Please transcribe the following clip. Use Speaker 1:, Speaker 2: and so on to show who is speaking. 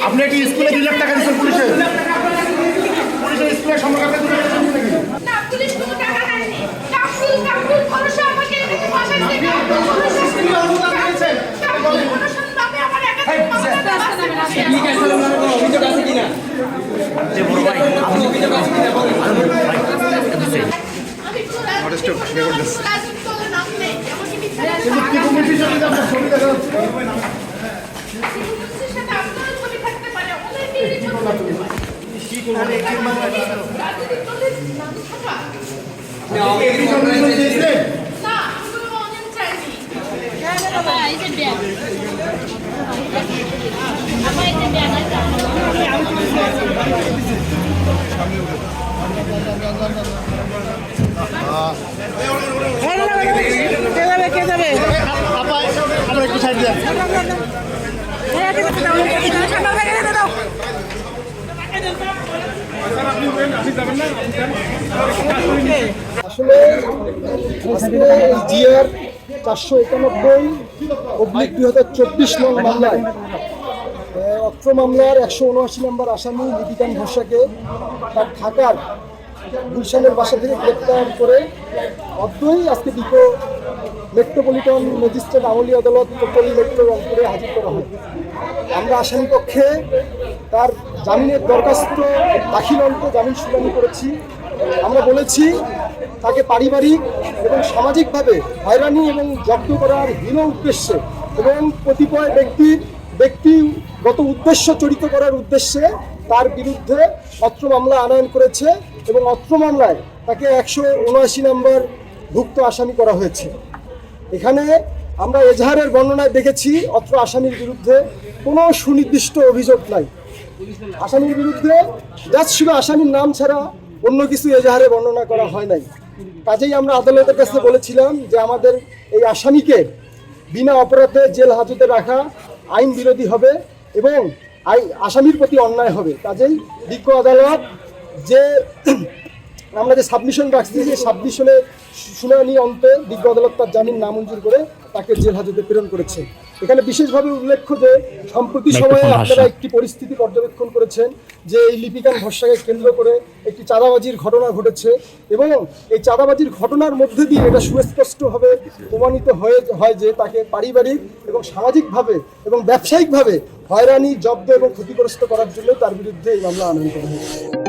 Speaker 1: আপনি কি স্কুলে 2 লাখ টাকা দিয়েছেন পুলিশে? পুলিশের স্কুলের সম্পর্কে আপনি 2 লাখ টাকা দিয়েছেন নাকি?
Speaker 2: না, পুলিশ কোনো টাকা নেয়নি। কাকুল ভরসা আমাকে এদিকে বাসায় থেকে
Speaker 1: স্কুলে অনুদান দিয়েছেন?
Speaker 2: কাকুল ভরসা নামে আমার একাধিক
Speaker 3: অভিযোগ আছে কিনা? যে বড় ভাই আপনি অভিযোগ আছে কিনা বলেন।
Speaker 2: আমি
Speaker 1: নরেস্টক রেকর্ড দিস।
Speaker 2: রাজনীতি দলের নাম নেই। আমাকে মিথ্যা
Speaker 1: কিন্তু কি কমিটির সাথে আপনার ছবি দেখা যাচ্ছে?
Speaker 2: পুলিশের সাথে আপনার ছবি থাকতে পারে, অনেকেরই ছবি থাকতে পারে।
Speaker 1: কি করবেন?
Speaker 2: রাজনীতি দলের নাম থাকা?
Speaker 1: আপনি অভিযোগ দিয়েছেন?
Speaker 2: না, আমি কোনো অনিয়ম চাইনি। এই যে ব্যাগ। আমার এই যে ব্যাগ আছে।
Speaker 4: কে যাবে
Speaker 1: আপা আপনারা একটু সাইড দেন।
Speaker 5: আসলে জিআর 491/2024 নং মামলায় অত্র মামলার 179 নম্বর আসামি লিপিকান ঘোষাকে তার ঢাকার গুলশানের বাসা থেকে গ্রেপ্তার করে অদ্যই আজকে মেট্রোপলিটন ম্যাজিস্ট্রেট আমলি আদালত কোতোয়ালি মেট্রো রংপুরে হাজির করা হয়। আমরা আসামি পক্ষে তার জামিনের দরখাস্ত দাখিল অন্তে জামিন শুনানি করেছি। আমরা বলেছি তাকে পারিবারিক এবং সামাজিকভাবে হয়রানি এবং জব্দ করার হীন উদ্দেশ্যে এবং কতিপয় ব্যক্তিগত উদ্দেশ্য চরিত করার উদ্দেশ্যে তার বিরুদ্ধে অত্র মামলা আনয়ন করেছে এবং অত্র মামলায় তাকে 179 নম্বর ভুক্ত আসামি করা হয়েছে। এখানে আমরা এজাহারের বর্ণনায় দেখেছি অত্র আসামির বিরুদ্ধে কোনো সুনির্দিষ্ট অভিযোগ নাই। আসামির বিরুদ্ধে জাস্ট শুধু আসামির নাম ছাড়া অন্য কিছু এজাহারে বর্ণনা করা হয় নাই। কাজেই আমরা আদালতের কাছে বলেছিলাম যে আমাদের এই আসামিকে বিনা অপরাধে জেল হাজতে রাখা আইন বিরোধী হবে এবং আসামির প্রতি অন্যায় হবে। কাজেই বিজ্ঞ আদালত যে আমরা যে সাবমিশন রাখছি সেই সাবমিশনে শুনানি অন্তে বিজ্ঞ আদালত তার জামিন নামঞ্জুর করে তাকে জেল হাজতে প্রেরণ করেছে। এখানে বিশেষভাবে উল্লেখ্য যে সম্প্রতি সময়ে আপনারা একটি পরিস্থিতি পর্যবেক্ষণ করেছেন যে এই লিপিকান ভরসাকে কেন্দ্র করে একটি চাঁদাবাজির ঘটনা ঘটেছে এবং এই চাঁদাবাজির ঘটনার মধ্যে দিয়ে এটা সুস্পষ্টভাবে প্রমাণিত হয় যে তাকে পারিবারিক এবং সামাজিকভাবে এবং ব্যবসায়িকভাবে হয়রানি জব্দ এবং ক্ষতিগ্রস্ত করার জন্য তার বিরুদ্ধে এই মামলা আনয়ন করা হয়েছে।